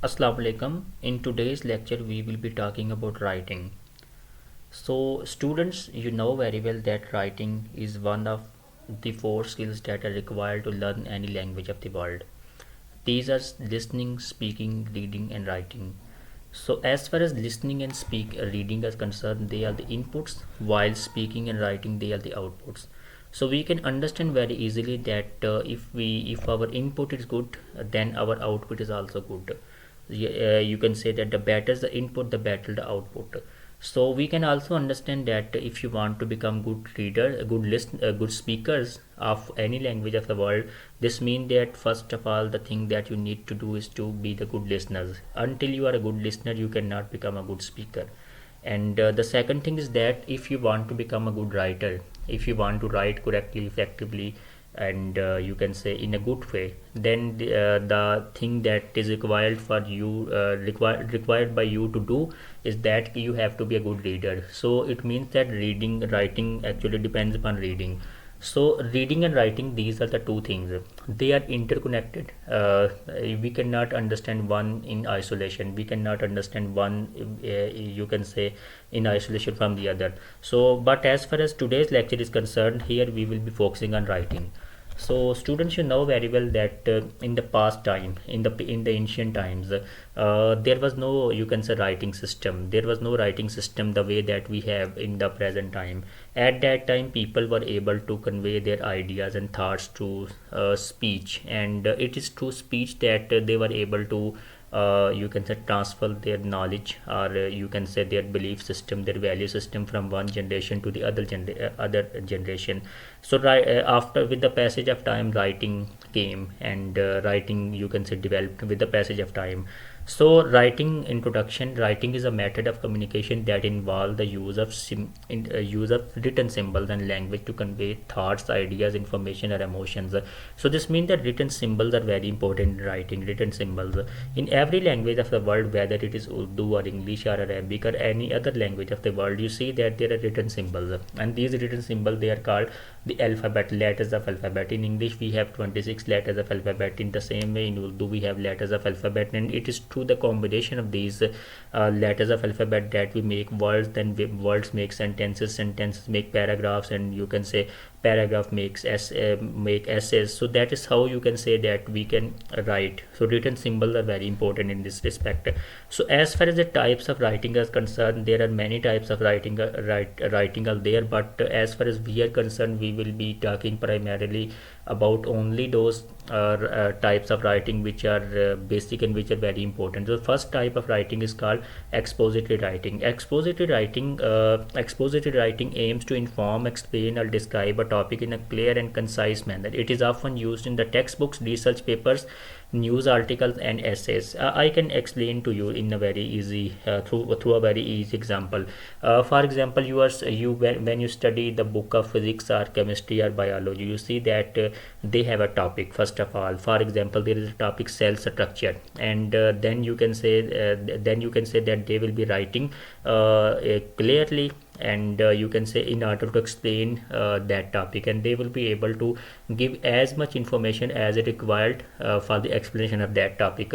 Assalamu alaikum. In today's lecture, we will be talking about writing. So, students, you know very well that writing is one of the four skills that are required to learn any language of the world. These are listening, speaking, reading, and writing. So, as far as listening and reading are concerned, they are the inputs, while speaking and writing they are the outputs. So we can understand very easily that if our input is good, then our output is also good. You can say that the better the input, the better the output. So we can also understand that if you want to become good reader, a good speakers of any language of the world, this means that first of all the thing that you need to do is to be the good listeners. Until you are a good listener, you cannot become a good speaker. And the second thing is that if you want to become a good writer, if you want to write correctly, effectively, and you can say in a good way, then the thing that is required for you required by you to do is that you have to be a good reader. So it means that reading writing actually depends upon reading. So reading and writing, these are the two things, they are interconnected. We cannot understand one in isolation, we cannot understand one you can say in isolation from the other. So but as far as today's lecture is concerned, here we will be focusing on writing. So students, you know very well that in the past time, in the ancient times, there was no, you can say, writing system. There was no writing system the way that we have in the present time. At that time, people were able to convey their ideas and thoughts through speech, and it is through speech that they were able to you can say transfer their knowledge, or you can say their belief system, their value system from one generation to the other generation. So after, with the passage of time, writing came, and writing, you can say, developed with the passage of time. So writing introduction, writing is a method of communication that involves the use of written symbols and language to convey thoughts, ideas, information, or emotions. So this means that written symbols are very important in writing. Written symbols in every language of the world, whether it is Urdu or English or Arabic or any other language of the world, you see that there are written symbols, and these written symbols, they are called the alphabet, letters of alphabet. In English we have 26 letters of alphabet. In the same way, in Urdu we have letters of alphabet, and it is through the combination of these letters of alphabet that we make words. Then words make sentences, sentences make paragraphs, and you can say paragraph make essays. So that is how you can say that we can write. So written symbols are very important in this respect. So as far as the types of writing is concerned, there are many types of writing are there, but as far as we are concerned, we will be talking primarily about only those types of writing which are basic and which are very important. So first type of writing is called expository writing. Expository writing aims to inform, explain, or describe a topic in a clear and concise manner. It is often used in the textbooks, research papers, news articles, and essays. I can explain to you in a very easy through a very easy example. For example, when you study the book of physics or chemistry or biology, you see that they have a topic. First of all, for example, there is a topic cell structure, and then you can say that they will be writing clearly, and you can say in order to explain that topic, and they will be able to give as much information as it required for the explanation of that topic.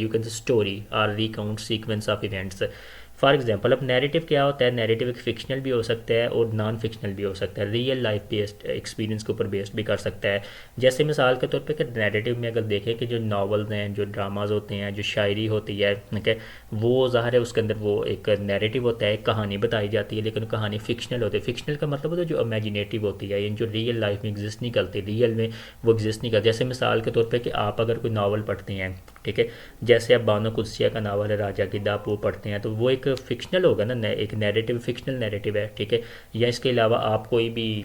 you can say story or recount sequence of events. For example اب narrative کیا ہوتا ہے؟ Narrative ایک fictional بھی ہو سکتا ہے اور naan fictional بھی ہو سکتا ہے، ریئل لائف بیسڈ ایکسپیرینس کے اوپر بیسڈ بھی کر سکتا ہے. جیسے مثال کے طور پہ کہ نیریٹو میں اگر دیکھیں کہ جو ناولز ہیں، جو ڈراماز ہوتے ہیں، جو شاعری ہوتی ہے، ٹھیک ہے، وہ ظاہر ہے اس کے اندر وہ ایک نیریٹو ہوتا ہے، ایک کہانی بتائی جاتی ہے، لیکن کہانی فکشنل ہوتی ہے. فکشنل کا مطلب ہوتا ہے جو امیجنیٹو ہوتی ہے، یعنی جو ریئل لائف میں ایگزسٹ نہیں کرتی، ریئل میں وہ ایگزسٹ نہیں کرتی. جیسے مثال کے طور پہ کہ آپ اگر کوئی ناول پڑھتے ہیں، ٹھیک ہے، جیسے اب بانو قدسیہ کا ناول ہے راجا گدھ، آپ وہ پڑھتے ہیں تو وہ ایک فکشنل ہوگا نا، ایک نیریٹو، فکشنل نیریٹو ہے، ٹھیک ہے. یا اس کے علاوہ آپ کوئی بھی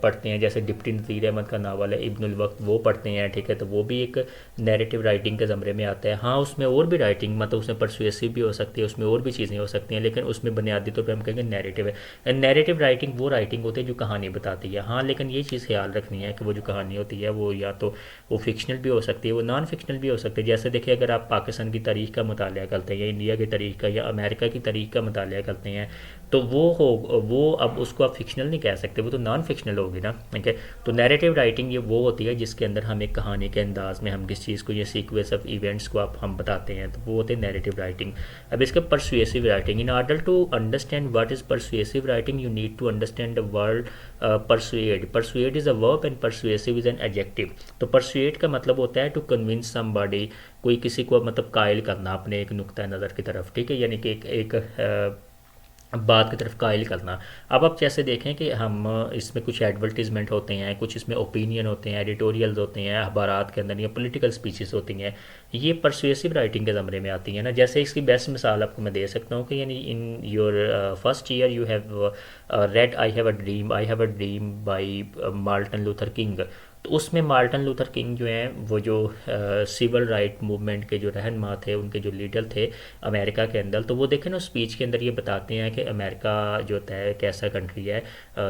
پڑھتے ہیں، جیسے ڈپٹی نذیر احمد کا ناول ہے ابن الوقت، وہ پڑھتے ہیں، ٹھیک ہے، تو وہ بھی ایک نیریٹو رائٹنگ کے زمرے میں آتا ہے. ہاں اس میں اور بھی رائٹنگ، مطلب اس میں پرسویسو بھی ہو سکتی ہے، اس میں اور بھی چیزیں ہو سکتی ہیں، لیکن اس میں بنیادی طور پہ ہم کہیں گے نیریٹو ہے. نیریٹو رائٹنگ وہ رائٹنگ ہوتی ہے جو کہانی بتاتی ہے. ہاں لیکن یہ چیز خیال رکھنی ہے کہ وہ جو کہانی ہوتی ہے وہ یا تو وہ فکشنل بھی ہو سکتی ہے، وہ نان فکشنل بھی ہو سکتی ہے. جیسے دیکھیں اگر آپ پاکستان کی تاریخ کا مطالعہ کرتے ہیں یا انڈیا کی تاریخ کا یا امریکہ کی تاریخ کا مطالعہ کرتے ہیں تو وہ اب اس کو آپ فکشنل نہیں کہہ سکتے، وہ تو نان فکشنل ہوگی نا، ٹھیک ہے. تو نیریٹو رائٹنگ یہ وہ ہوتی ہے جس کے اندر ہم ایک کہانی کے انداز میں ہم کس چیز کو، یہ سیکوینس آف ایونٹس کو ہم بتاتے ہیں، تو وہ ہوتے ہیں نیریٹو رائٹنگ. اب اس کا persuasive writing, in order to understand what is persuasive writing you need to understand the word persuade. Persuade is a verb and persuasive is an adjective. تو پرسویڈ کا مطلب ہوتا ہے ٹو کنونس سم باڈی، کوئی کسی کو مطلب قائل کرنا اپنے ایک نقطہ نظر کی طرف، ٹھیک ہے، یعنی کہ ایک بات کی طرف قائل کرنا. اب آپ جیسے دیکھیں کہ ہم اس میں کچھ ایڈورٹیزمنٹ ہوتے ہیں، کچھ اس میں اوپینین ہوتے ہیں، ایڈیٹوریلز ہوتے ہیں اخبارات کے اندر، یا پولیٹیکل سپیچز ہوتی ہیں، یہ پرسویسو رائٹنگ کے زمرے میں آتی ہیں نا. جیسے اس کی بیسٹ مثال آپ کو میں دے سکتا ہوں کہ یعنی in your first year you have read I have a dream by Martin Luther King. تو اس میں مارٹن لوتھر کنگ جو ہیں وہ جو سول رائٹ موومنٹ کے جو رہنما تھے، ان کے جو لیڈر تھے امریکہ کے اندر، تو وہ دیکھیں نا اسپیچ کے اندر یہ بتاتے ہیں کہ امریکہ جو ہوتا ہے ایک ایسا کنٹری ہے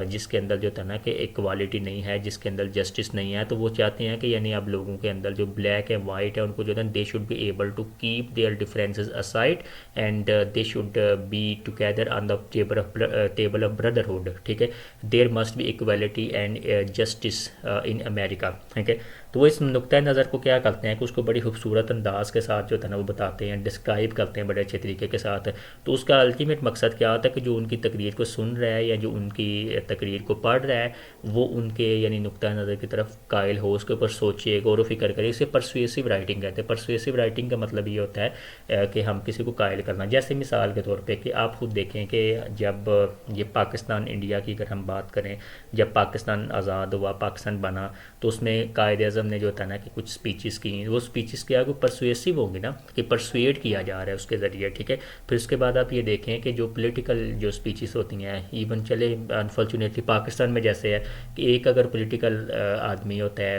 جس کے اندر جو ہوتا ہے نا کہ ایکوالٹی نہیں ہے، جس کے اندر جسٹس نہیں ہے. تو وہ چاہتے ہیں کہ یعنی اب لوگوں کے اندر جو بلیک ہے وائٹ ہے ان کو جو ہے they should be able to keep their differences aside and they should be together on the table of brotherhood, ٹھیک ہے. There must be equality and justice in America, ٹھیک ہے. تو وہ اس نقطۂ نظر کو کیا کرتے ہیں کہ اس کو بڑی خوبصورت انداز کے ساتھ جو ہے نا وہ بتاتے ہیں، ڈسکرائب کرتے ہیں بڑے اچھے طریقے کے ساتھ. تو اس کا الٹیمیٹ مقصد کیا ہوتا ہے کہ جو ان کی تقریر کو سن رہا ہے یا جو ان کی تقریر کو پڑھ رہا ہے وہ ان کے یعنی نقطۂ نظر کی طرف قائل ہو، اس کے اوپر سوچے، غور و فکر کرے. اسے پرسویسو رائٹنگ کہتے ہیں. پرسویسو رائٹنگ کا مطلب یہ ہوتا ہے کہ ہم کسی کو قائل کرنا. جیسے مثال کے طور پہ کہ آپ خود دیکھیں کہ جب یہ پاکستان انڈیا کی اگر ہم بات کریں، جب پاکستان آزاد ہوا، پاکستان بنا، تو اس میں قائد اعظم نے جو ہوتا ہے نا کہ کچھ سپیچز کی، وہ سپیچز کیا کو پرسویسو ہوں گی نا، کہ پرسویٹ کیا جا رہا ہے اس کے ذریعے، ٹھیک ہے. پھر اس کے بعد آپ یہ دیکھیں کہ جو پولیٹیکل جو سپیچز ہوتی ہیں، ایون چلے انفارچونیٹلی پاکستان میں جیسے ہے کہ ایک اگر پولیٹیکل آدمی ہوتا ہے،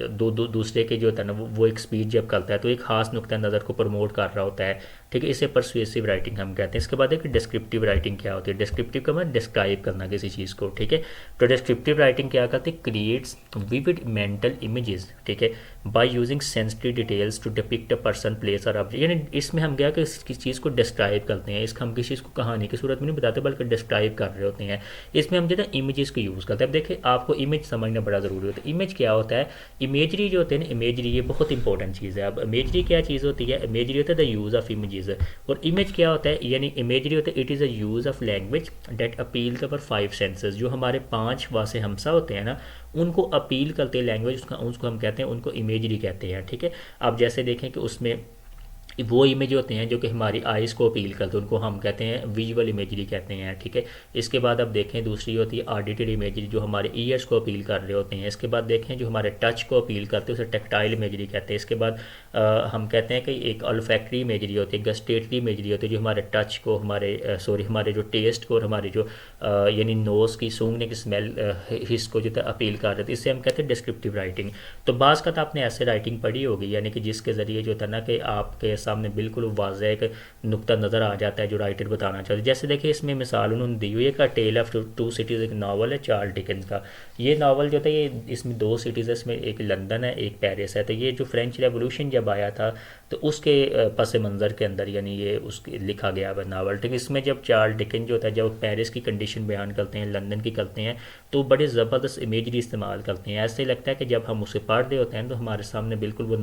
دوسرے کے جو ہوتا ہے نا وہ ایک سپیچ جب کرتا ہے تو ایک خاص نقطۂ نظر کو پروموٹ کر رہا ہوتا ہے، ٹھیک ہے. اسے پرسویسو رائٹنگ ہم کہتے ہیں. اس کے بعد ایک ڈسکرپٹیو رائٹنگ کیا ہوتی ہے؟ ڈسکرپٹیو کا مطلب ڈسکرائب کرنا کسی چیز کو، ٹھیک ہے. تو ڈسکرپٹیو رائٹنگ کیا کرتی ہے؟ کریٹس ویوڈ مینٹل امیجز، ٹھیک ہے، by using sensitive details to depict a person, place اور آبجیکٹ. یعنی اس میں ہم کیا کہ اس چیز کو ڈسکرائب کرتے ہیں، اس کا ہم کسی چیز کو کہانی کی صورت میں نہیں بتاتے بلکہ ڈسکرائب کر رہے ہوتے ہیں. اس میں ہم جو ہے امیجز کو یوز کرتے ہیں. اب دیکھیں آپ کو امیج سمجھنا بڑا ضروری ہوتا ہے. امیج کیا ہوتا ہے؟ امیجری جو ہوتے ہیں نا، امیجری یہ بہت امپورٹنٹ چیز ہے. اب امیجری کیا چیز ہوتی ہے؟ امیجری ہوتا ہے دا یوز آف امیجز. اور امیج کیا ہوتا ہے؟ یعنی امیجری ہوتا ہے it is a use of language that appeal to our 5 senses. جو ہمارے 5 واسے ہمسا ہوتے ہیں نا ان کو اپیل کرتے ہیں لینگویج، اس کو ہم کہتے ہیں، ان کو امیجری کہتے ہیں، ٹھیک ہے. آپ جیسے دیکھیں کہ اس میں وہ امیج ہوتے ہیں جو کہ ہماری آئیز کو اپیل کرتے ہیں، ان کو ہم کہتے ہیں ویژول امیجری کہتے ہیں، ٹھیک ہے. اس کے بعد اب دیکھیں دوسری ہوتی ہے آڈیٹری امیجری جو ہمارے ایئرس کو اپیل کر رہے ہوتے ہیں. اس کے بعد دیکھیں جو ہمارے ٹچ کو اپیل کرتے ہیں اسے ٹیکٹائل امیجری کہتے ہیں. اس کے بعد ہم کہتے ہیں کہ ایک الفیکٹری امیجری ہوتی ہے، گسٹیٹری امیجری ہوتی ہے جو ہمارے ٹچ کو، ہمارے جو ٹیسٹ کو اور ہمارے جو یعنی نوز کی سونگنے کی اسمیل حص کو جو ہے اپیل کر رہے تھے. اس سے ہم کہتے ہیں ڈسکرپٹیو رائٹنگ. تو بعض کا آپ نے ایسے رائٹنگ پڑھی ہوگی یعنی کہ جس کے ذریعے جو تھا نا کہ آپ کے سامنے بالکل واضح ایک نقطہ نظر آ جاتا ہے جو رائٹر بتانا چاہتے ہیں. جیسے دیکھیں اس میں مثال انہوں نے دی ہوئی ہے کہ ٹیل آف ٹو سٹیز ایک ناول ہے چارلس ڈکنس کا. یہ ناول جو تھا یہ اس میں 2 سٹیز ہے، اس میں ایک لندن ہے ایک پیرس ہے. تو یہ جو فرینچ ریولوشن جب آیا تھا تو اس کے پس منظر کے اندر یعنی یہ اس کے لکھا گیا ہے ناول. ٹھیک، اس میں جب چارلس ڈکن جو ہوتا ہے جب پیرس کی کنڈیشن بیان کرتے ہیں، لندن کی کرتے ہیں، تو بڑے زبردست امیجری استعمال کرتے ہیں، ایسے لگتا ہے کہ جب ہم اسے پڑھ رہے ہوتے ہیں تو ہمارے سامنے بالکل وہ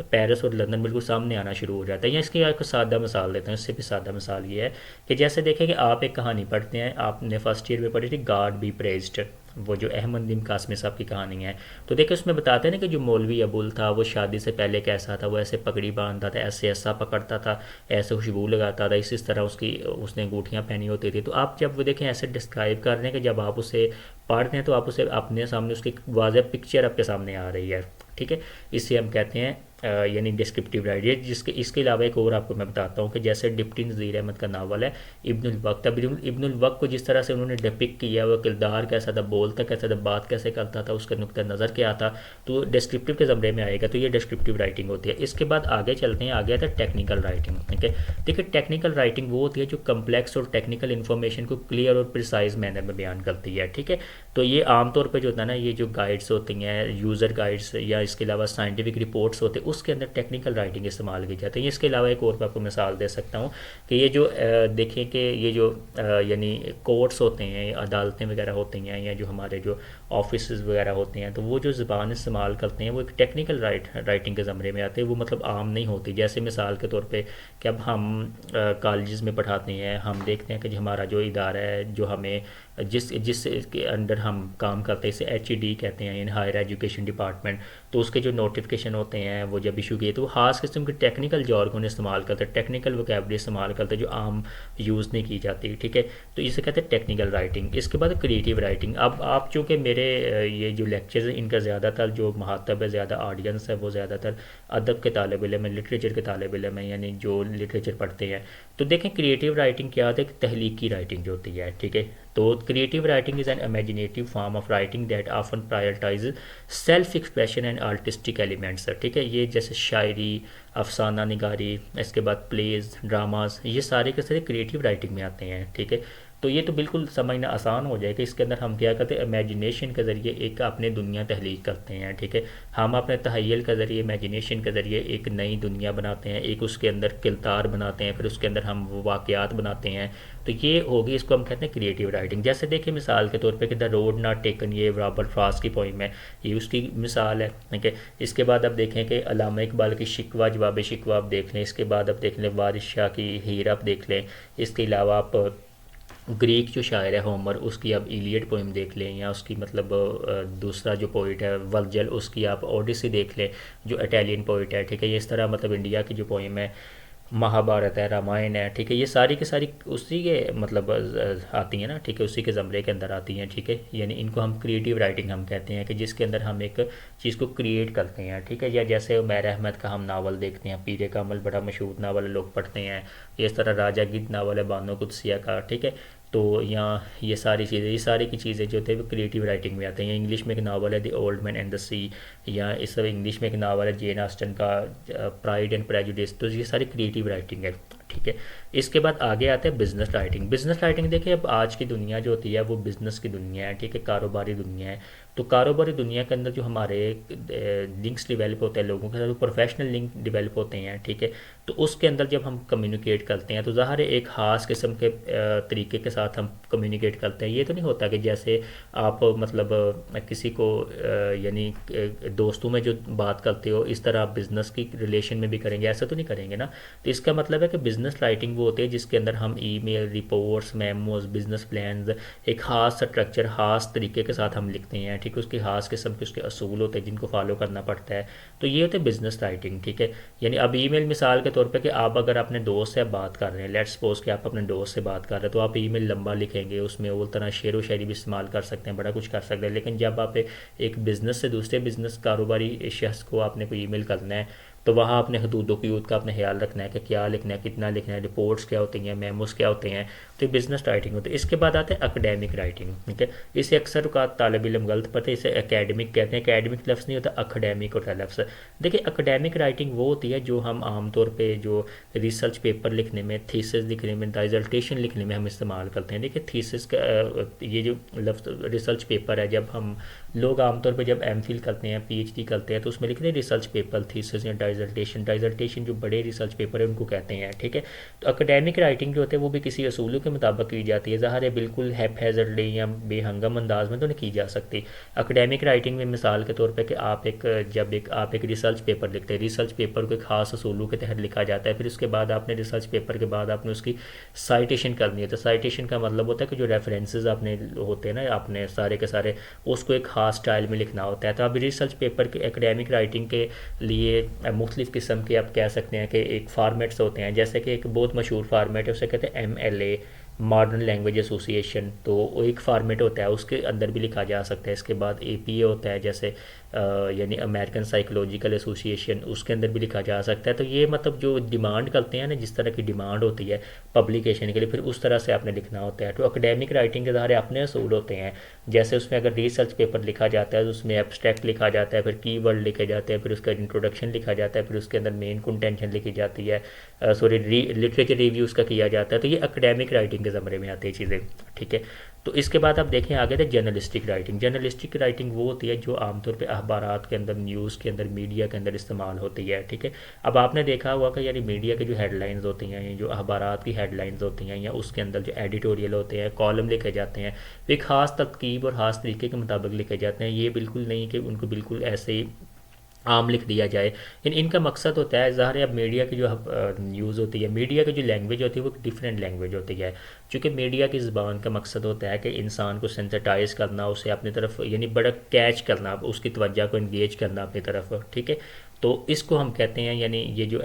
پیرس اور لندن بالکل سامنے آنا شروع ہو جاتا ہے۔ یا اس کی ایک سادہ مثال دیتا ہوں، اس سے بھی سادہ مثال یہ ہے کہ جیسے دیکھیں کہ آپ ایک کہانی پڑھتے ہیں، آپ نے فرسٹ ایئر میں پڑھی تھی گاڈ بی پریزڈ، وہ جو احمد بن قاسمی صاحب کی کہانی ہے، تو دیکھیں اس میں بتاتے ہیں نا کہ جو مولوی ابول تھا وہ شادی سے پہلے کیسا تھا، وہ ایسے پگڑی باندھتا تھا، ایسے ایسا پکڑتا تھا، ایسے خوشبو لگاتا تھا، اس طرح اس نے انگوٹھیاں پہنی ہوتی تھی۔ تو آپ جب وہ دیکھیں ایسے ڈسکرائب کر رہے ہیں کہ جب آپ اسے پڑھتے ہیں تو آپ اسے اپنے سامنے اس کی واضح پکچر آپ کے سامنے آ رہی ہے، ٹھیک ہے، اسے ہم کہتے ہیں یعنی ڈسکرپٹیو رائٹنگ۔ اس کے علاوہ ایک اور آپ کو میں بتاتا ہوں کہ جیسے ڈپٹی نذیر احمد کا ناول ہے ابن الوقت، اب ابن الوقت کو جس طرح سے انہوں نے ڈپک کیا، وہ کردار کیسا تھا، بولتا کیسا تھا، بات کیسے کرتا تھا، اس کا نقطہ نظر کیا تھا، تو ڈسکرپٹیو کے زمرے میں آئے گا، تو یہ ڈسکرپٹیو رائٹنگ ہوتی ہے۔ اس کے بعد آگے چلتے ہیں، آگے آتا ہے ٹیکنیکل رائٹنگ، ٹھیک ہے۔ دیکھیے ٹیکنیکل رائٹنگ وہ ہوتی ہے جو کمپلیکس اور ٹیکنیکل انفارمیشن کو کلیئر اور پریسائز مینر میں بیان کرتی ہے، ٹھیک ہے۔ تو یہ عام طور پہ جو ہوتا ہے نا، یہ جو گائیڈس ہوتی ہیں، یوزر گائیڈس یا اس کے علاوہ سائنٹیفک رپورٹس ہوتے ہیں، اس کے اندر ٹیکنیکل رائٹنگ استعمال کی جاتی ہے۔ اس کے علاوہ ایک اور میں آپ کو مثال دے سکتا ہوں کہ یہ جو دیکھیں کہ یہ جو یعنی کورٹس ہوتے ہیں، عدالتیں وغیرہ ہوتی ہیں، یا جو ہمارے جو آفیسز وغیرہ ہوتے ہیں، تو وہ جو زبان استعمال کرتے ہیں وہ ایک ٹیکنیکل رائٹنگ کے زمرے میں آتے ہیں، وہ مطلب عام نہیں ہوتی۔ جیسے مثال کے طور پہ کہ اب ہم کالجز میں پڑھاتے ہیں، ہم دیکھتے ہیں کہ جو ہمارا جو ادارہ ہے، جو ہمیں جس کے انڈر ہم کام کرتے ہیں، اسے ایچ ای ڈی کہتے ہیں، یعنی ہائر ایجوکیشن ڈپارٹمنٹ، تو اس کے جو نوٹیفکیشن ہوتے ہیں وہ جب ایشو کیے تو وہ خاص قسم کے ٹیکنیکل جارگن استعمال کرتے ہیں، ٹیکنیکل وکیبلری استعمال کرتے ہیں جو عام یوز نہیں کی جاتی، ٹھیک ہے۔ تو اسے کہتے ہیں ٹیکنیکل رائٹنگ۔ اس کے بعد کریٹیو رائٹنگ۔ اب آپ چونکہ میرے یہ جو لیکچرز ہیں ان کا زیادہ تر جو مخاطب ہے، زیادہ آڈینس ہے، وہ زیادہ تر ادب کے طالب علم ہیں، لٹریچر کے طالب علم ہیں، یعنی جو لٹریچر پڑھتے ہیں۔ تو دیکھیں کریٹیو رائٹنگ کیا ہوتا ہے، ایک تخلیقی رائٹنگ جو ہوتی ہے، ٹھیک ہے۔ تو creative writing is an imaginative form of writing that often prioritize self expression and artistic elements, ٹھیک ہے۔ یہ جیسے شاعری، افسانہ نگاری، اس کے بعد پلیز، ڈراماز، یہ سارے کے سارے کریٹیو رائٹنگ میں آتے ہیں، ٹھیک ہے۔ تو یہ تو بالکل سمجھنا آسان ہو جائے کہ اس کے اندر ہم کیا کرتے ہیں، امیجنیشن کے ذریعے ایک اپنے دنیا تخلیق کرتے ہیں، ٹھیک ہے۔ ہم اپنے تخیل کے ذریعے، امیجنیشن کے ذریعے ایک نئی دنیا بناتے ہیں، ایک اس کے اندر کردار بناتے ہیں، پھر اس کے اندر ہم وہ واقعات بناتے ہیں، تو یہ ہوگی، اس کو ہم کہتے ہیں کریٹیو رائٹنگ۔ جیسے دیکھیں مثال کے طور پہ کہ دا روڈ ناٹ ٹیکن، یہ رابرٹ فراسٹ کی پوئم ہے، یہ اس کی مثال ہے، ٹھیک ہے۔ اس کے بعد اب دیکھیں کہ علامہ اقبال کی شکوہ جواب شکوہ آپ دیکھ لیں، اس کے بعد اب دیکھ لیں وارث شاہ کی ہیر آپ دیکھ لیں، اس کے علاوہ آپ گریک جو شاعر ہے ہومر، اس کی آپ ایلیٹ پوئم دیکھ لیں، یا اس کی مطلب دوسرا جو پوئٹ ہے ورجل، اس کی آپ اوڈیسی دیکھ لیں جو اٹیلین پوئٹ ہے، ٹھیک ہے۔ یہ اس طرح مطلب انڈیا کی جو پوئم ہے، مہابھارت ہے، رامائن ہے، ٹھیک ہے، یہ ساری کی ساری اسی کے مطلب آتی ہیں نا، ٹھیک ہے، اسی کے زمرے کے اندر آتی ہیں، ٹھیک ہے۔ یعنی ان کو ہم کریٹیو رائٹنگ ہم کہتے ہیں کہ جس کے اندر ہم ایک چیز کو کریٹ کرتے ہیں، ٹھیک ہے۔ یا جیسے عمیر احمد کا ہم ناول دیکھتے ہیں، پیر کامل بڑا مشہور ناول ہے، لوگ پڑھتے ہیں، اس طرح راجہ گدھ ناول ہے بانو قدسیہ کا، ٹھیک ہے۔ تو یہاں یہ ساری چیزیں، یہ ساری کی چیزیں جو تھے وہ کریٹیو رائٹنگ میں آتے ہیں۔ یا انگلش میں ایک ناول ہے the old man and the سی، یا اس طرح انگلش میں ایک ناول ہے جین آسٹن کا پرائڈ اینڈ پریجوڈس، تو یہ ساری کریٹیو رائٹنگ ہے، ٹھیک ہے۔ اس کے بعد آگے آتا ہے بزنس رائٹنگ۔ بزنس رائٹنگ دیکھیں اب آج کی دنیا جو ہوتی ہے وہ بزنس کی دنیا ہے، ٹھیک ہے، کاروباری دنیا ہے۔ تو کاروباری دنیا کے اندر جو ہمارے لنکس ڈیولپ ہوتے ہیں لوگوں کے ساتھ، وہ پروفیشنل لنک ڈیولپ ہوتے ہیں، ٹھیک ہے۔ تو اس کے اندر جب ہم کمیونیکیٹ کرتے ہیں تو ظاہر ہے ایک خاص قسم کے طریقے کے ساتھ ہم کمیونیکیٹ کرتے ہیں۔ یہ تو نہیں ہوتا کہ جیسے آپ مطلب کسی کو یعنی دوستوں میں جو بات کرتے ہو اس طرح آپ بزنس کی ریلیشن میں بھی کریں گے، ایسا تو نہیں کریں گے نا۔ تو اس کا مطلب ہے کہ بزنس رائٹنگ وہ ہوتی ہے جس کے اندر ہم ای میل، رپورٹس، میموز، بزنس پلانز ایک خاص اسٹرکچر، خاص طریقے کے ساتھ ہم لکھتے ہیں، ٹھیک ہے۔ اس کی خاص قسم کے اس کے اصول ہوتے ہیں جن کو فالو کرنا پڑتا ہے، تو یہ ہوتے ہے بزنس رائٹنگ، ٹھیک ہے۔ یعنی اب ای میل مثال کے طور پہ کہ آپ اگر اپنے دوست سے بات کر رہے ہیں، لیٹس سپوز کہ آپ اپنے دوست سے بات کر رہے ہیں، تو آپ ای میل لمبا لکھیں گے، اس میں وہ طرح شعر و شاعری بھی استعمال کر سکتے ہیں، بڑا کچھ کر سکتے ہیں۔ لیکن جب آپ ایک بزنس سے دوسرے بزنس کاروباری شخص کو آپ نے کوئی ای میل کرنا ہے تو وہاں اپنے حدود و قیود کا اپنے خیال رکھنا ہے کہ کیا لکھنا ہے، کتنا لکھنا ہے، رپورٹس کیا ہوتی ہیں، میموز کیا ہوتے ہیں، تو یہ بزنس رائٹنگ ہوتی ہے۔ اس کے بعد آتے ہیں اکیڈیمک رائٹنگ، ٹھیک ہے۔ اسے اکثر اوقات طالب علم غلط پڑھتے ہیں، اسے اکیڈمک کہتے ہیں، اکیڈمک لفظ نہیں ہوتا، اکیڈیمک ہوتا ہے لفظ۔ دیکھیں اکیڈیمک رائٹنگ وہ ہوتی ہے جو ہم عام طور پہ جو ریسرچ پیپر لکھنے میں، تھیسس لکھنے میں، ڈائزرٹیشن لکھنے میں ہم استعمال کرتے ہیں۔ دیکھیں تھیسس کا یہ جو لفظ ریسرچ پیپر ہے، جب ہم لوگ عام طور پہ جب ایم فل کرتے ہیں، پی ایچ ڈی کرتے ہیں، تو اس میں لکھتے ہیں ریسرچ پیپر، تھیسس یا ڈائزرٹیشن جو بڑے ریسرچ پیپر ہیں ان کو کہتے ہیں، ٹھیک ہے. تو اکیڈیمک رائٹنگ جو ہوتے ہیں وہ بھی کسی اصولوں کے مطابق کی جاتی ہے، ظاہر ہے بالکل ہیپ ہیزرڈلی یا بے ہنگم انداز میں تو نہیں کی جا سکتی. اکیڈیمک رائٹنگ میں مثال کے طور پہ کہ آپ ایک ریسرچ پیپر لکھتے ہیں، ریسرچ پیپر کو ایک خاص اصولوں کے تحت لکھا جاتا ہے، پھر اس کے بعد آپ نے ریسرچ پیپر کے بعد آپ نے اس کی سائٹیشن کرنی ہے. تو سائٹیشن کا مطلب ہوتا ہے کہ جو ریفرنسز آپ نے ہوتے ہیں نا، آپ نے سارے کے سارے اس کو ایک خاص اسٹائل میں لکھنا ہوتا ہے. تو اب ریسرچ پیپر کے اکیڈیمک رائٹنگ کے لیے مختلف قسم کے آپ کہہ سکتے ہیں کہ ایک فارمیٹس ہوتے ہیں، جیسے کہ ایک بہت مشہور فارمیٹ ہے اسے کہتے ہیں MLA، ماڈرن لینگویج ایسوسیشن. تو وہ ایک فارمیٹ ہوتا ہے، اس کے اندر بھی لکھا جا سکتا ہے. اس کے بعد APA ہوتا ہے، جیسے یعنی امریکن سائیکولوجیکل ایسوسیشن، اس کے اندر بھی لکھا جا سکتا ہے. تو یہ مطلب جو ڈیمانڈ کرتے ہیں نا، جس طرح کی ڈیمانڈ ہوتی ہے پبلیکیشن کے لیے، پھر اس طرح سے آپ نے لکھنا ہوتا ہے. تو اکیڈیمک رائٹنگ کے ظاہر اپنے اصول ہوتے ہیں، جیسے اس میں اگر ریسرچ پیپر لکھا جاتا ہے تو اس میں ایبسٹریکٹ لکھا جاتا ہے، پھر کی ورڈ لکھے جاتے ہیں، پھر اس کا انٹروڈکشن لکھا جاتا ہے، پھر اس کے اندر مین کنٹینشن لکھی جاتی ہے، لٹریچر ریویو اس کا کیا جاتا ہے. تو یہ اکیڈیمک رائٹنگ کے زمرے میں آتی ہے چیزیں، ٹھیک ہے. تو اس کے بعد آپ دیکھیں آگے تھے جرنلسٹک رائٹنگ. جرنلسٹک رائٹنگ وہ ہوتی ہے جو عام طور پہ اخبارات کے اندر، نیوز کے اندر، میڈیا کے اندر استعمال ہوتی ہے، ٹھیک ہے. اب آپ نے دیکھا ہوا کہ یعنی میڈیا کے جو ہیڈ لائنز ہوتی ہیں، جو اخبارات کی ہیڈ لائنز ہوتی ہیں، یا اس کے اندر جو ایڈیٹوریل ہوتے ہیں، کالم لکھے جاتے ہیں، ایک خاص ترکیب اور خاص طریقے کے مطابق لکھے جاتے ہیں. یہ بالکل نہیں کہ ان کو بالکل ایسے ہی عام لکھ دیا جائے. ان کا مقصد ہوتا ہے، ظاہر ہے اب میڈیا کی جو نیوز ہوتی ہے، میڈیا کی جو لینگویج ہوتی ہے وہ ڈفرینٹ لینگویج ہوتی ہے. چونکہ میڈیا کی زبان کا مقصد ہوتا ہے کہ انسان کو سینسٹائز کرنا، اسے اپنی طرف یعنی بڑا کیچ کرنا، اس کی توجہ کو انگیج کرنا اپنی طرف، ٹھیک ہے. تو اس کو ہم کہتے ہیں یعنی یہ جو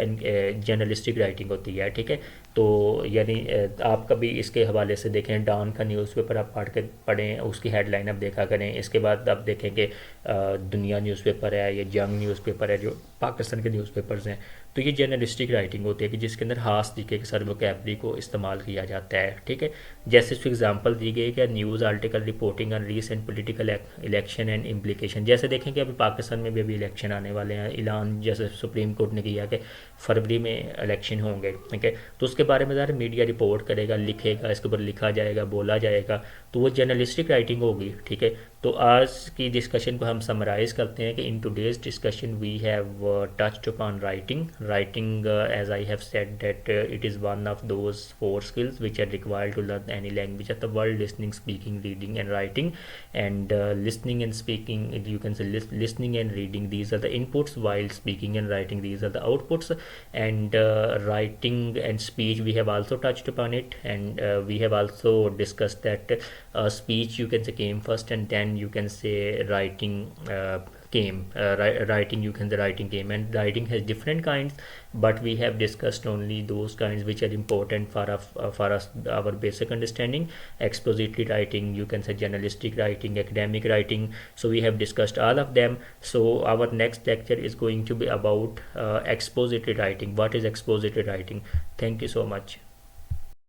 جرنلسٹک رائٹنگ ہوتی ہے، ٹھیک ہے. تو یعنی آپ کبھی اس کے حوالے سے دیکھیں، ڈان کا نیوز پیپر آپ پڑھیں، اس کی ہیڈ لائن آپ دیکھا کریں. اس کے بعد آپ دیکھیں کہ دنیا نیوز پیپر ہے یا جنگ نیوز پیپر ہے، جو پاکستان کے نیوز پیپرز ہیں. تو یہ جرنلسٹک رائٹنگ ہوتی ہے کہ جس کے اندر خاص طریقے کے سر وکیبلری کو استعمال کیا جاتا ہے، ٹھیک ہے. جیسے اس کو ایگزامپل دی گئی کہ news article reporting on recent political election and implication. جیسے دیکھیں کہ ابھی پاکستان میں بھی ابھی الیکشن آنے والے ہیں، اعلان جیسے سپریم کورٹ نے کیا کہ فروری میں الیکشن ہوں گے، ٹھیک ہے. تو اس کے بارے میں ظاہر میڈیا رپورٹ کرے گا، لکھے گا، اس کے اوپر لکھا جائے گا، بولا جائے گا. تو وہ جرنلسٹک رائٹنگ ہوگی، ٹھیک ہے. تو آج کی ڈسکشن کو ہم سمرائز کرتے ہیں کہ in today's discussion we have touched upon writing as I have said that it is one of those 4 skills which are required to learn any language of the world: listening, speaking, reading and writing. And listening and speaking, you can say listening and reading, these are the inputs, while speaking and writing, these are the outputs. And writing and speech, we have also touched upon it, and we have also discussed that speech, you can say, came first, and then you can say writing came. Writing, you can say writing came, and writing has different kinds, but we have discussed only those kinds which are important for us, our basic understanding. Expository writing, you can say journalistic writing, academic writing. So we have discussed all of them. So our next lecture is going to be about expository writing. What is expository writing? Thank you so much.